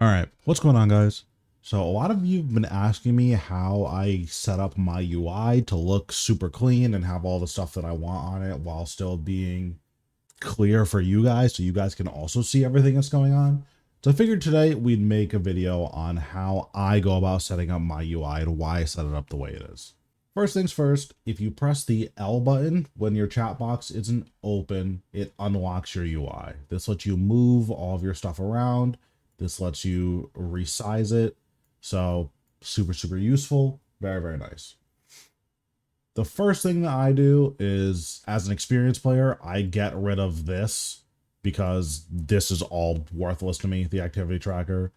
All right, what's going on, guys? So a lot of you have been asking me how I set up my UI to look super clean and have all the stuff that I want on it while still being clear for you guys so you guys can also see everything that's going on. So I figured today we'd make a video on how I go about setting up my UI and why I set it up the way it is. First things first, if you press the L button when your chat box isn't open, it unlocks your UI. This lets you move all of your stuff around. This lets you resize it. So super, super useful. Very, very nice. The first thing that I do is, as an experienced player, I get rid of this because this is all worthless to me, the activity tracker.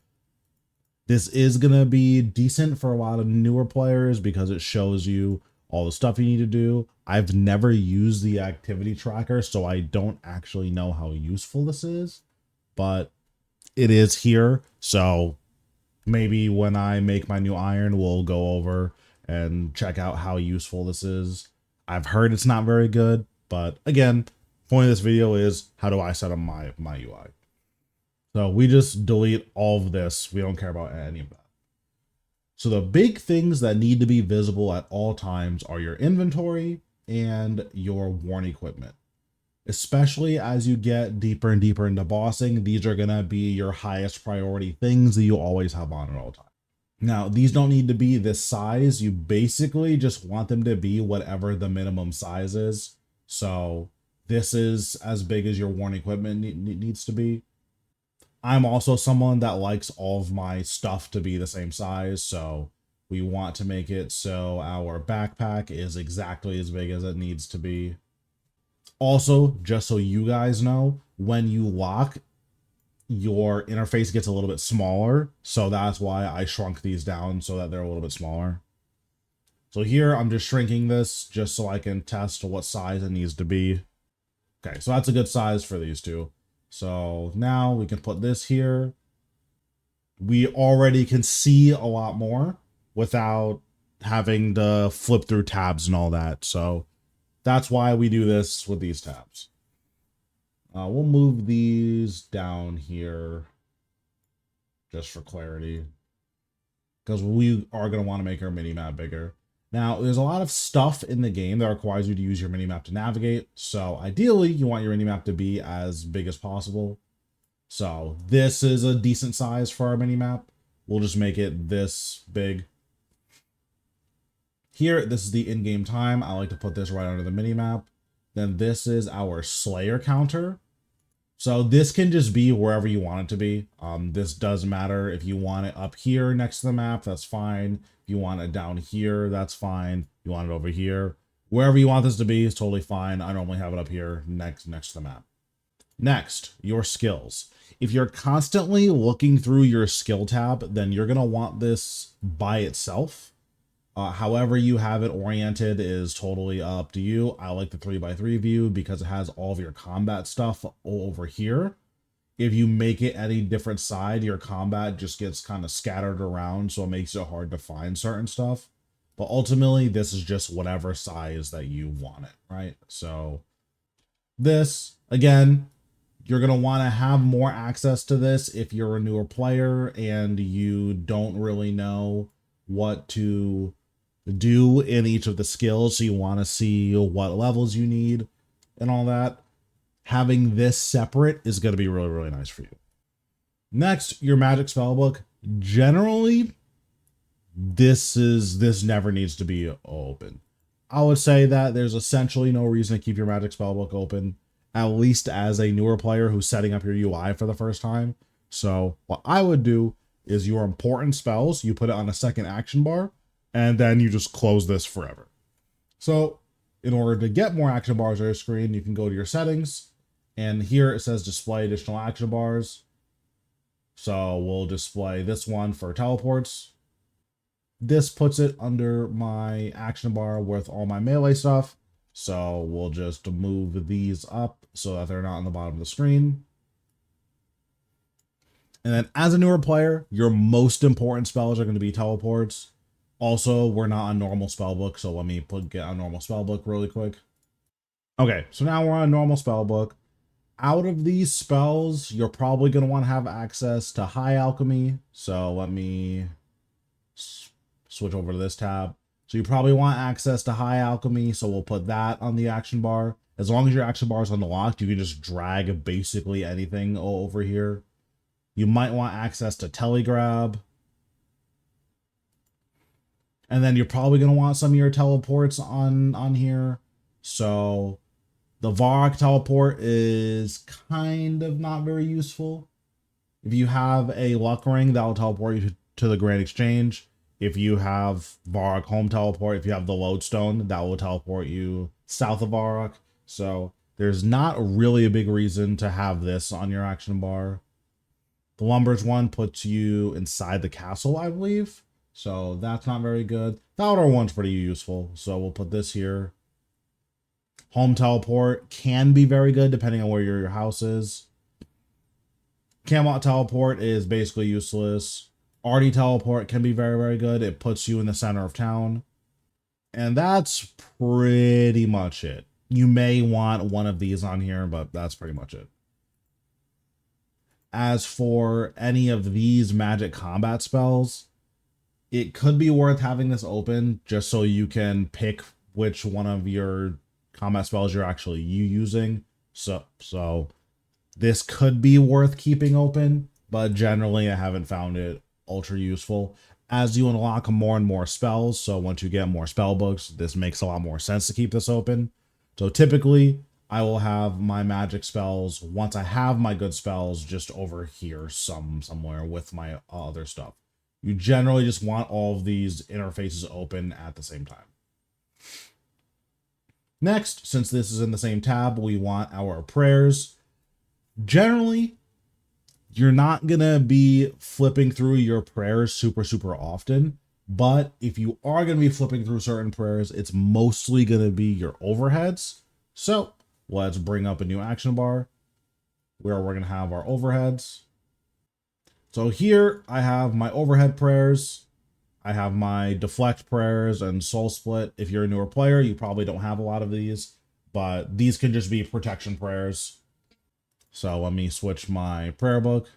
This is going to be decent for a lot of newer players because it shows you all the stuff you need to do. I've never used the activity tracker, so I don't actually know how useful this is, but it is here. So maybe when I make my new iron, we'll go over and check out how useful this is. I've heard it's not very good, but again, point of this video is how do I set up my UI. So we just delete all of this. We don't care about any of that. So the big things that need to be visible at all times are your inventory and your worn equipment. Especially as you get deeper and deeper into bossing, these are going to be your highest priority things that you always have on at all times. Now, these don't need to be this size. You basically just want them to be whatever the minimum size is. So this is as big as your worn equipment needs to be. I'm also someone that likes all of my stuff to be the same size, so we want to make it so our backpack is exactly as big as it needs to be. Also, just so you guys know, when you lock, your interface gets a little bit smaller, so that's why I shrunk these down so that they're a little bit smaller. So here, I'm just shrinking this just so I can test what size it needs to be. Okay, so that's a good size for these two. So now we can put this here. We already can see a lot more without having to flip through tabs and all that. So that's why we do this with these tabs. We'll move these down here just for clarity, because we are going to want to make our mini-map bigger. Now, there's a lot of stuff in the game that requires you to use your minimap to navigate. So ideally, you want your minimap to be as big as possible. So this is a decent size for our minimap. We'll just make it this big. Here, this is the in-game time. I like to put this right under the minimap. Then this is our Slayer counter. So this can just be wherever you want it to be. This doesn't matter. If you want it up here next to the map, that's fine. If you want it down here, that's fine. If you want it over here, wherever you want this to be is totally fine. I normally have it up here next to the map. Next, your skills. If you're constantly looking through your skill tab, then you're going to want this by itself. However you have it oriented is totally up to you. I like the 3x3 view because it has all of your combat stuff over here. If you make it any different side, your combat just gets kind of scattered around, so it makes it hard to find certain stuff. But ultimately, this is just whatever size that you want it, right? So this, again, you're going to want to have more access to this if you're a newer player and you don't really know what to do in each of the skills, so you want to see what levels you need and all that. Having this separate is going to be really, really nice for you. Next, your magic spellbook. Generally, this never needs to be open. I would say that there's essentially no reason to keep your magic spellbook open, at least as a newer player who's setting up your UI for the first time. So what I would do is your important spells, you put it on a second action bar, and then you just close this forever. So in order to get more action bars on your screen, you can go to your settings, and here it says display additional action bars. So we'll display this one for teleports. This puts it under my action bar with all my melee stuff. So we'll just move these up so that they're not on the bottom of the screen. And then as a newer player, your most important spells are going to be teleports. Also, we're not on normal spellbook, so let me get on normal spellbook really quick. Okay, so now we're on normal spellbook. Out of these spells, you're probably going to want to have access to high alchemy. So let me switch over to this tab. So you probably want access to high alchemy. So we'll put that on the action bar. As long as your action bar is unlocked, you can just drag basically anything over here. You might want access to telegrab. And then you're probably going to want some of your teleports on here. So the Varrock teleport is kind of not very useful. If you have a luck ring, that will teleport you to the Grand Exchange. If you have Varrock home teleport, if you have the lodestone, that will teleport you south of Varrock. So there's not really a big reason to have this on your action bar. The Lumbers one puts you inside the castle, I believe. So that's not very good. The outer one's pretty useful. So we'll put this here. Home teleport can be very good depending on where your house is. Camelot teleport is basically useless. Artie teleport can be very, very good. It puts you in the center of town. And that's pretty much it. You may want one of these on here, but that's pretty much it. As for any of these magic combat spells, it could be worth having this open just so you can pick which one of your combat spells you're actually using. So this could be worth keeping open, but generally I haven't found it ultra useful. As you unlock more and more spells, so once you get more spell books, this makes a lot more sense to keep this open. So typically I will have my magic spells, once I have my good spells, just over here somewhere with my other stuff. You generally just want all of these interfaces open at the same time. Next, since this is in the same tab, we want our prayers. Generally, you're not going to be flipping through your prayers super often, but if you are going to be flipping through certain prayers, it's mostly going to be your overheads. So let's bring up a new action bar where we're going to have our overheads. So here I have my overhead prayers. I have my deflect prayers and soul split. If you're a newer player, you probably don't have a lot of these, but these can just be protection prayers. So let me switch my prayer book.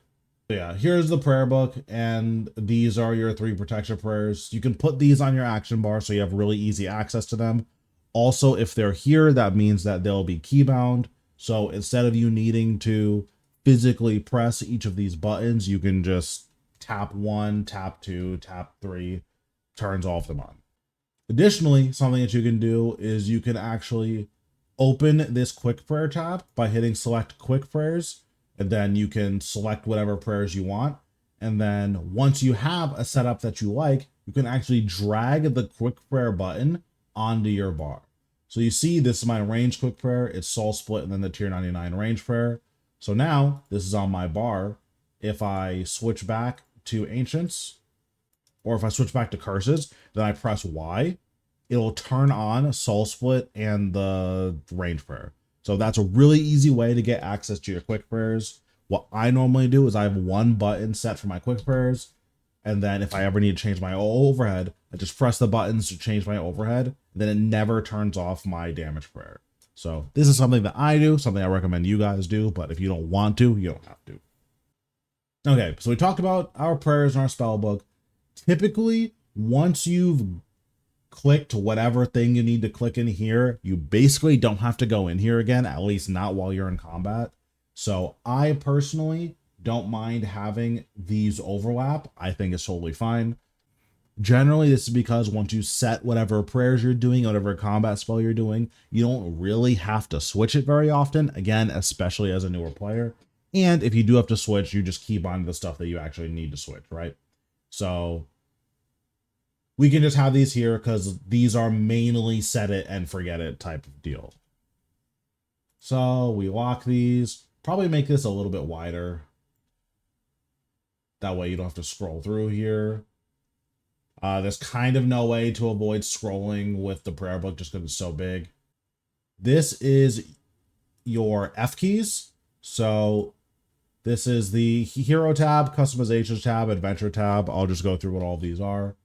Yeah, here's the prayer book, and these are your 3 protection prayers. You can put these on your action bar so you have really easy access to them. Also, if they're here, that means that they'll be keybound. So instead of you needing to physically press each of these buttons, you can just tap 1, tap 2, tap 3, turns all of them on. Additionally, something that you can do is you can actually open this quick prayer tab by hitting select quick prayers, and then you can select whatever prayers you want. And then once you have a setup that you like, you can actually drag the quick prayer button onto your bar. So you see, this is my range quick prayer. It's soul split and then the tier 99 range prayer. So now this is on my bar. If I switch back to ancients, or if I switch back to curses, then I press Y, it'll turn on soul split and the range prayer. So that's a really easy way to get access to your quick prayers. What I normally do is I have one button set for my quick prayers, and then if I ever need to change my overhead, I just press the buttons to change my overhead, then it never turns off my damage prayer. So this is something that I do, something I recommend you guys do, but if you don't want to, you don't have to. Okay, so we talked about our prayers in our spell book. Typically, once you've clicked whatever thing you need to click in here, you basically don't have to go in here again, at least not while you're in combat. So I personally don't mind having these overlap. I think it's totally fine. Generally, this is because once you set whatever prayers you're doing, whatever combat spell you're doing, you don't really have to switch it very often. Again, especially as a newer player. And if you do have to switch, you just keep on to the stuff that you actually need to switch, right? So we can just have these here because these are mainly set it and forget it type of deal. So we lock these, probably make this a little bit wider. That way you don't have to scroll through here. There's kind of no way to avoid scrolling with the prayer book just because it's so big. This is your F keys. So this is the hero tab, customizations tab, adventure tab. I'll just go through what all of these are.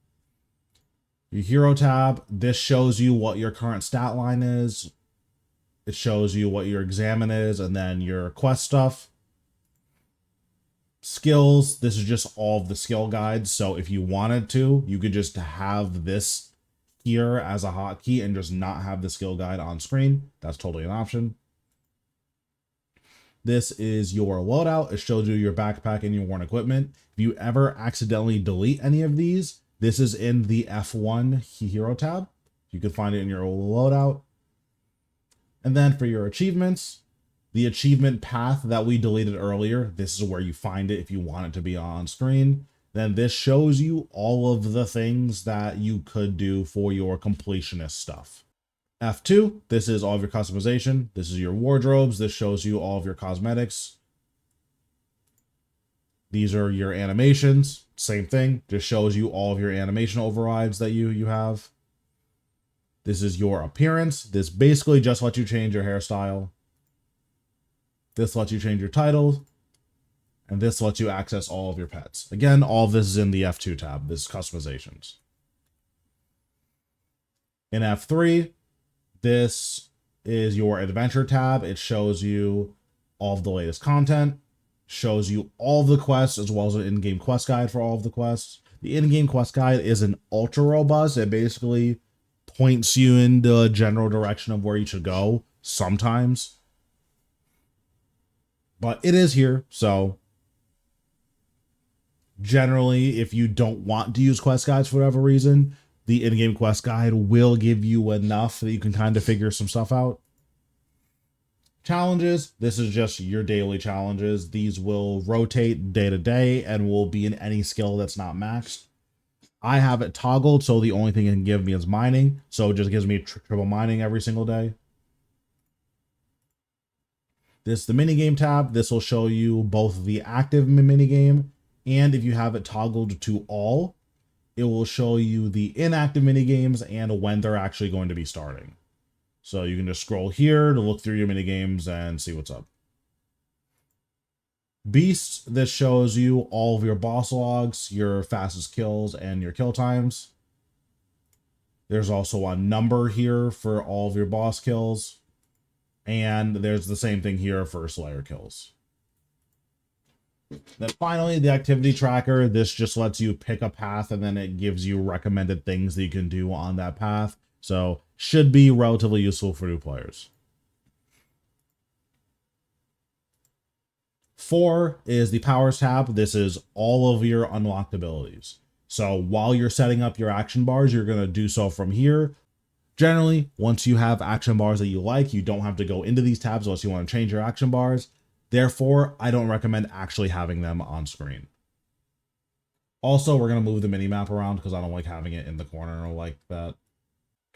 Your hero tab, this shows you what your current stat line is. It shows you what your examine is and then your quest stuff. Skills, this is just all of the skill guides. So if you wanted to, you could just have this here as a hotkey and just not have the skill guide on screen. That's totally an option. This is your loadout. It shows you your backpack and your worn equipment. If you ever accidentally delete any of these, this is in the F1 hero tab. You can find it in your loadout. And then for your achievements, the achievement path that we deleted earlier, this is where you find it if you want it to be on screen. Then this shows you all of the things that you could do for your completionist stuff. F2, this is all of your customization. This is your wardrobes. This shows you all of your cosmetics. These are your animations. Same thing, just shows you all of your animation overrides that you have. This is your appearance. This basically just lets you change your hairstyle. This lets you change your title. And this lets you access all of your pets. Again, all of this is in the F2 tab. This is customizations. In F3, this is your adventure tab. It shows you all of the latest content, shows you all of the quests, as well as an in-game quest guide for all of the quests. The in-game quest guide isn't ultra robust. It basically points you in the general direction of where you should go sometimes. But it is here, so generally, if you don't want to use quest guides for whatever reason, the in-game quest guide will give you enough that you can kind of figure some stuff out. Challenges, this is just your daily challenges. These will rotate day to day and will be in any skill that's not maxed. I have it toggled, so the only thing it can give me is mining. So it just gives me triple mining every single day. This is the minigame tab. This will show you both the active minigame, and if you have it toggled to all, it will show you the inactive minigames and when they're actually going to be starting. So you can just scroll here to look through your minigames and see what's up. Beasts, this shows you all of your boss logs, your fastest kills, and your kill times. There's also a number here for all of your boss kills. And there's the same thing here for Slayer kills. Then finally, the activity tracker. This just lets you pick a path and then it gives you recommended things that you can do on that path. So should be relatively useful for new players. 4 is the powers tab. This is all of your unlocked abilities. So while you're setting up your action bars, you're going to do so from here. Generally, once you have action bars that you like, you don't have to go into these tabs unless you want to change your action bars. Therefore, I don't recommend actually having them on screen. Also, we're going to move the mini map around because I don't like having it in the corner like that.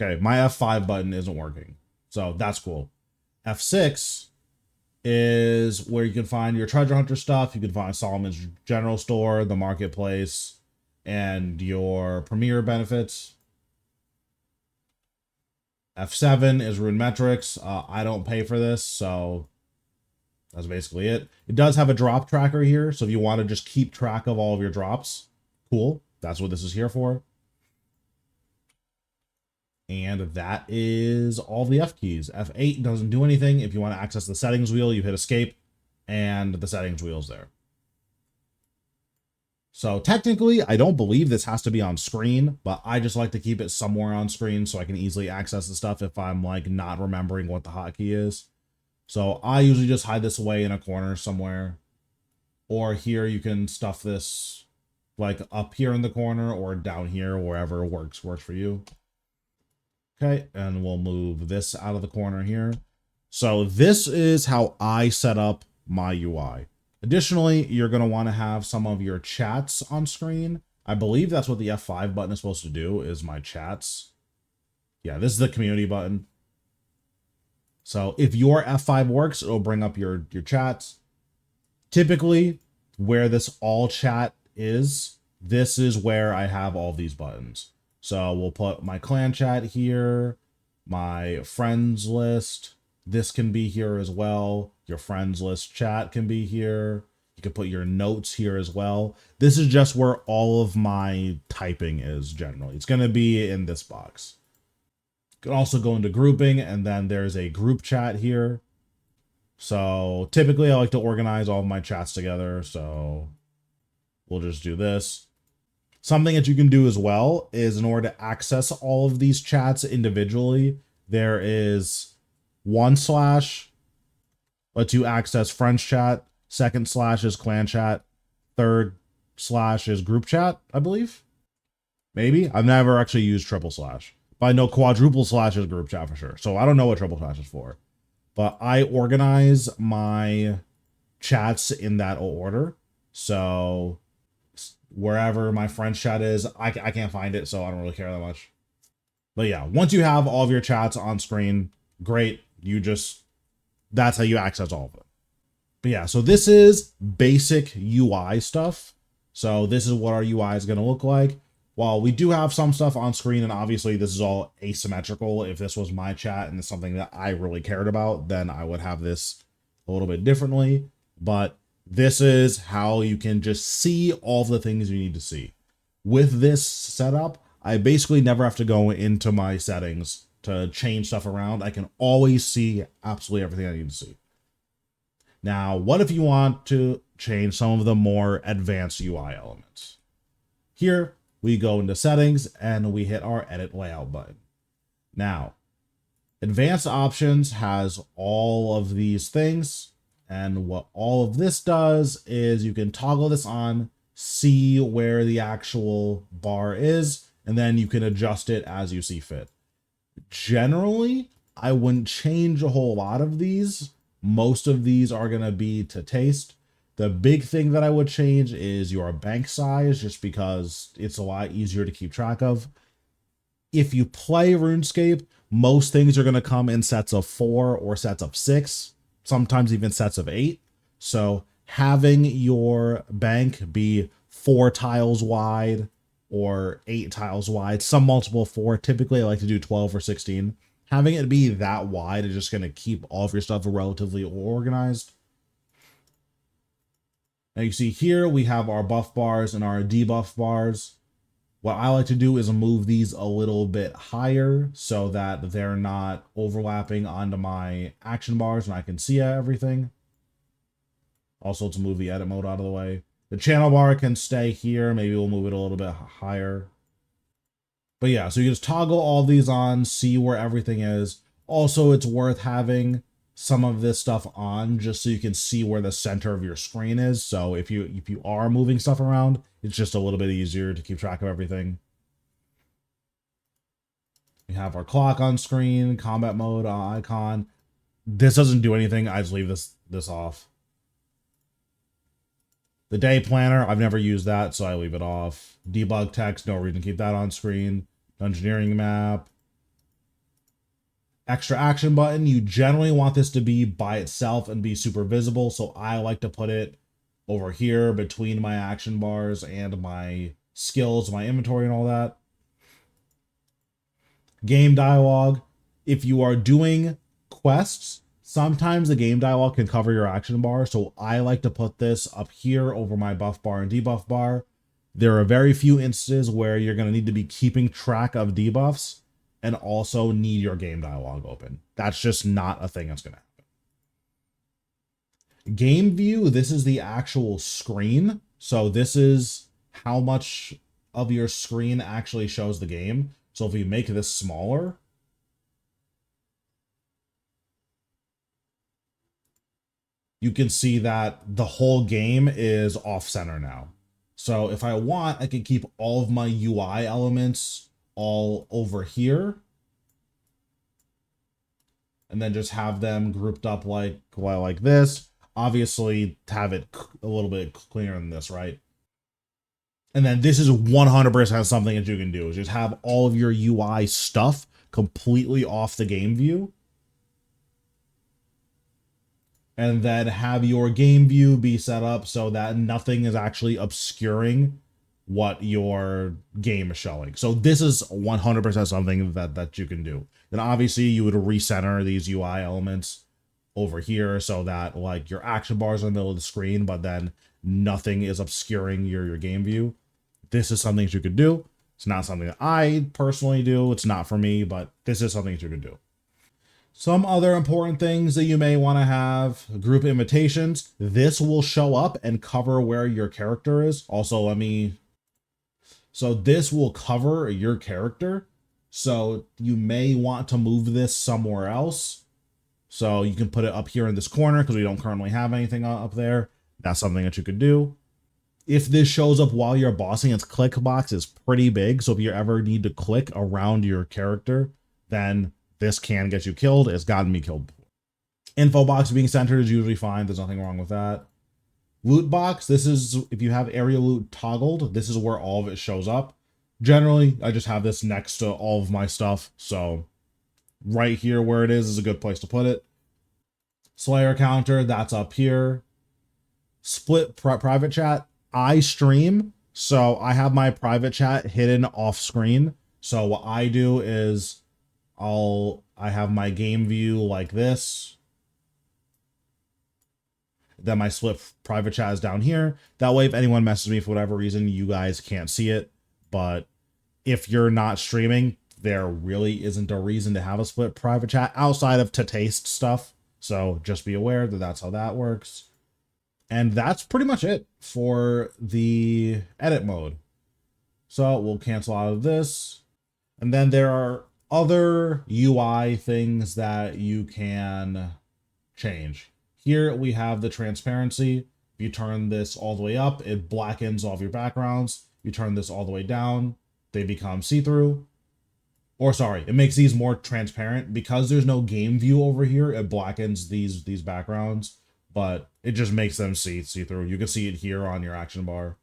Okay, my F5 button isn't working, so that's cool. F6 is where you can find your treasure hunter stuff. You can find Solomon's general store, the marketplace, and your premier benefits. F7 is rune metrics. I don't pay for this, so that's basically it. It does have a drop tracker here, so if you want to just keep track of all of your drops, cool. That's what this is here for. And that is all the F keys. F8 doesn't do anything. If you want to access the settings wheel, you hit escape, and the settings wheel's there. So technically, I don't believe this has to be on screen, but I just like to keep it somewhere on screen so I can easily access the stuff if I'm like not remembering what the hotkey is. So I usually just hide this away in a corner somewhere. Or here you can stuff this like up here in the corner or down here, wherever works for you. Okay, and we'll move this out of the corner here. So this is how I set up my UI. Additionally, you're going to want to have some of your chats on screen. I believe that's what the F5 button is supposed to do, is my chats. Yeah, this is the community button. So if your F5 works, it'll bring up your chats. Typically, where this all chat is, this is where I have all these buttons. So we'll put my clan chat here, my friends list. This can be here as well. Your friends list chat can be here. You can put your notes here as well. This is just where all of my typing is generally. It's going to be in this box. You can also go into grouping, and then there's a group chat here. So typically I like to organize all of my chats together. So we'll just do this. Something that you can do as well is, in order to access all of these chats individually, there is /, lets you access friends chat. /2 is clan chat. /3 is group chat, I believe. Maybe. I've never actually used // but I know // is group chat for sure. So I don't know what // is for. But I organize my chats in that order. So wherever my friends chat is, I can't find it, so I don't really care that much. But yeah, once you have all of your chats on screen, great. That's how you access all of it. But yeah, so this is basic UI stuff. So this is what our UI is going to look like. While we do have some stuff on screen, and obviously this is all asymmetrical. If this was my chat and it's something that I really cared about, then I would have this a little bit differently. But this is how you can just see all of the things you need to see. With this setup, I basically never have to go into my settings to change stuff around. I can always see absolutely everything I need to see. Now, what if you want to change some of the more advanced UI elements? Here, we go into settings and we hit our edit layout button. Now, advanced options has all of these things. And what all of this does is you can toggle this on, see where the actual bar is, and then you can adjust it as you see fit. Generally, I wouldn't change a whole lot of these. Most of these are going to be to taste. The big thing that I would change is your bank size, just because it's a lot easier to keep track of. If you play RuneScape, most things are going to come in sets of 4 or sets of 6. Sometimes even sets of 8. So having your bank be 4 tiles wide or 8 tiles wide, some multiple 4, typically I like to do 12 or 16. Having it be that wide is just going to keep all of your stuff relatively organized. Now you see here we have our buff bars and our debuff bars. What I like to do is move these a little bit higher so that they're not overlapping onto my action bars and I can see everything. Also, to move the edit mode out of the way. The channel bar can stay here. Maybe we'll move it a little bit higher. But yeah, so you just toggle all these on, see where everything is. Also, it's worth having some of this stuff on just so you can see where the center of your screen is. So if you are moving stuff around, it's just a little bit easier to keep track of everything. We have our clock on screen, combat mode icon. This doesn't do anything. I just leave this off. The day planner, I've never used that, so I leave it off. Debug text, no reason to keep that on screen. Engineering map. Extra action button, you generally want this to be by itself and be super visible, so I like to put it over here between my action bars and my skills, my inventory and all that. Game dialogue, if you are doing quests, sometimes the game dialogue can cover your action bar, so I like to put this up here over my buff bar and debuff bar. There are very few instances where you're going to need to be keeping track of debuffs and also need your game dialogue open. That's just not a thing that's going to happen. Game view, this is the actual screen. So this is how much of your screen actually shows the game. So if we make this smaller, you can see that the whole game is off center now. So if I want, I can keep all of my UI elements all over here and then just have them grouped up like this. Obviously, have it a little bit cleaner than this, right? And then this is 100% something that you can do, is just have all of your UI stuff completely off the game view. And then have your game view be set up so that nothing is actually obscuring what your game is showing. So this is 100% something that you can do. Then obviously you would recenter these UI elements over here so that like your action bars are in the middle of the screen, but then nothing is obscuring your game view. This is something that you could do. It's not something that I personally do. It's not for me, but this is something that you can do. Some other important things that you may want to have: group invitations. This will show up and cover where your character is. Also, so this will cover your character. So you may want to move this somewhere else. So you can put it up here in this corner because we don't currently have anything up there. That's something that you could do. If this shows up while you're bossing, its click box is pretty big. So if you ever need to click around your character, then this can get you killed. It's gotten me killed before. Info box being centered is usually fine. There's nothing wrong with that. Loot box, this is if you have area loot toggled, this is where all of it shows up. Generally, I just have this next to all of my stuff. So right here where it is a good place to put it. Slayer counter, that's up here. Split private chat. I stream, so I have my private chat hidden off screen. So what I do is I have my game view like this. Then my split private chat is down here. That way, if anyone messes me for whatever reason, you guys can't see it. But if you're not streaming, there really isn't a reason to have a split private chat outside of to taste stuff. So just be aware that that's how that works. And that's pretty much it for the edit mode. So we'll cancel out of this. And then there are other UI things that you can change. Here we have the transparency. If you turn this all the way up, it blackens all of your backgrounds. You turn this all the way down, they become see-through. Or sorry, it makes these more transparent. Because there's no game view over here, it blackens these backgrounds, but it just makes them see-through. You can see it here on your action bar.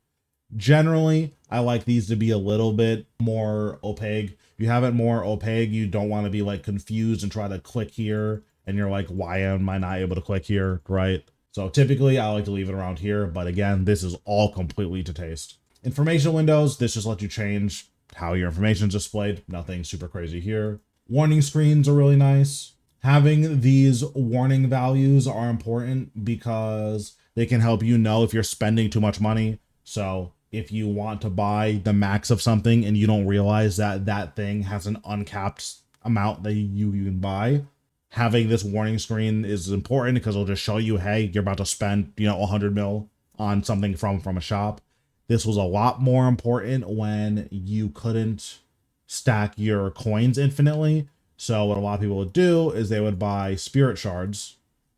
Generally, I like these to be a little bit more opaque. If you have it more opaque, you don't want to be like confused and try to click here and you're like, why am I not able to click here, right? So typically I like to leave it around here, but again, this is all completely to taste. Information windows, this just lets you change how your information is displayed. Nothing super crazy here. Warning screens are really nice. Having these warning values are important because they can help you know if you're spending too much money. So if you want to buy the max of something and you don't realize that that thing has an uncapped amount that you can buy, having this warning screen is important because it'll just show you, hey, you're about to spend, 100 mil on something from a shop. This was a lot more important when you couldn't stack your coins infinitely. So what a lot of people would do is they would buy spirit shards.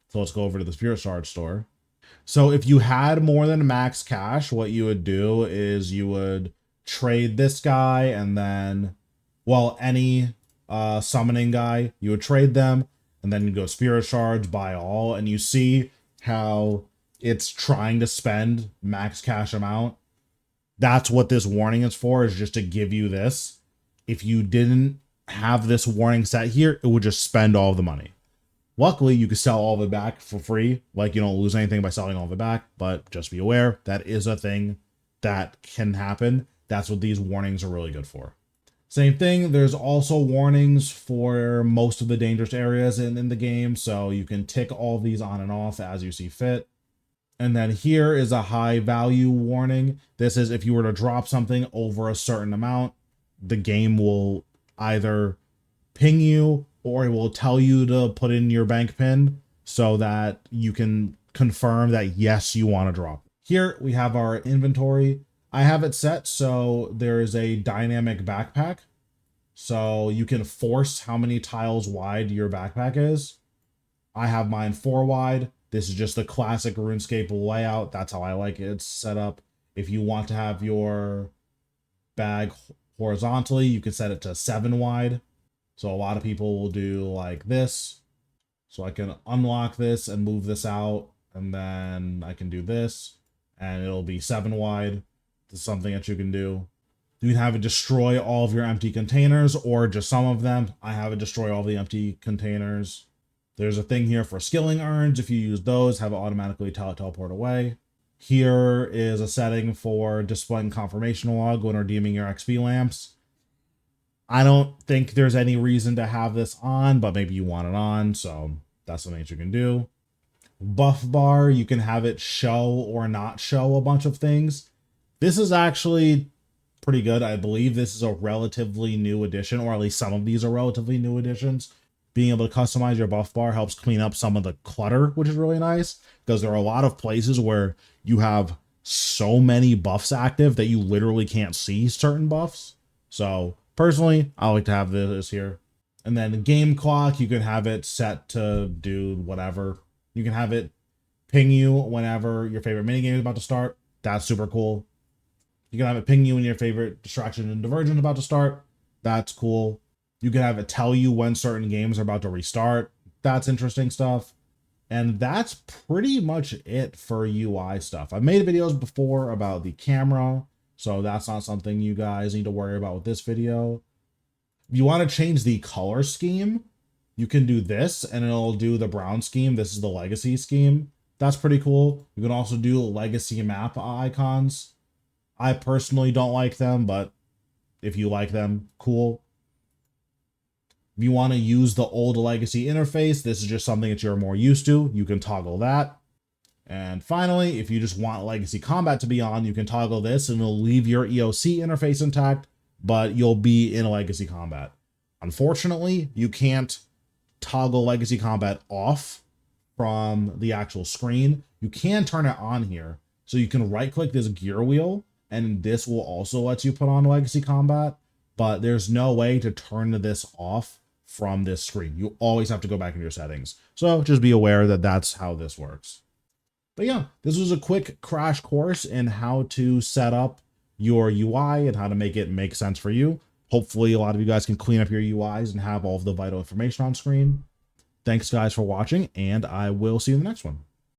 So let's go over to the spirit shard store. So if you had more than max cash, what you would do is you would trade this guy and then, well, any summoning guy, you would trade them and then you go spirit shards, buy all, and you see how it's trying to spend max cash amount. That's what this warning is for, is just to give you this. If you didn't have this warning set here, it would just spend all of the money. Luckily, you can sell all of it back for free. Like, you don't lose anything by selling all of it back, but just be aware that is a thing that can happen. That's what these warnings are really good for. Same thing, there's also warnings for most of the dangerous areas in the game, so you can tick all these on and off as you see fit. And then here is a high value warning. This is if you were to drop something over a certain amount, the game will either ping you or it will tell you to put in your bank pin so that you can confirm that yes, you want to drop. Here we have our inventory. I have it set so there is a dynamic backpack. So you can force how many tiles wide your backpack is. I have mine 4 wide. This is just the classic RuneScape layout. That's how I like it. It's set up. If you want to have your bag horizontally, you can set it to 7 wide. So a lot of people will do like this. So I can unlock this and move this out, and then I can do this and it'll be 7 wide. This is something that you can do. You can have it destroy all of your empty containers or just some of them. I have it destroy all the empty containers. There's a thing here for skilling urns. If you use those, have it automatically teleport away. Here is a setting for displaying confirmation log when redeeming your XP lamps. I don't think there's any reason to have this on, but maybe you want it on, so that's something that you can do. Buff bar, you can have it show or not show a bunch of things. This is actually pretty good. I believe this is a relatively new addition, or at least some of these are relatively new additions. Being able to customize your buff bar helps clean up some of the clutter, which is really nice, because there are a lot of places where you have so many buffs active that you literally can't see certain buffs. So personally, I like to have this here. And then the game clock, you can have it set to do whatever. You can have it ping you whenever your favorite minigame is about to start. That's super cool. You can have it ping you when your favorite distraction and diversion is about to start. That's cool. You can have it tell you when certain games are about to restart. That's interesting stuff. And that's pretty much it for UI stuff. I've made videos before about the camera, so that's not something you guys need to worry about with this video. If you want to change the color scheme, you can do this and it'll do the brown scheme. This is the legacy scheme. That's pretty cool. You can also do legacy map icons. I personally don't like them, but if you like them, cool. If you want to use the old legacy interface, this is just something that you're more used to. You can toggle that. And finally, if you just want legacy combat to be on, you can toggle this and it'll leave your EOC interface intact, but you'll be in legacy combat. Unfortunately, you can't toggle legacy combat off from the actual screen. You can turn it on here. So you can right click this gear wheel and this will also let you put on legacy combat, but there's no way to turn this off from this screen. You always have to go back into your settings. So just be aware that that's how this works. But yeah, this was a quick crash course in how to set up your UI and how to make it make sense for you. Hopefully a lot of you guys can clean up your UIs and have all of the vital information on screen. Thanks guys for watching, and I will see you in the next one.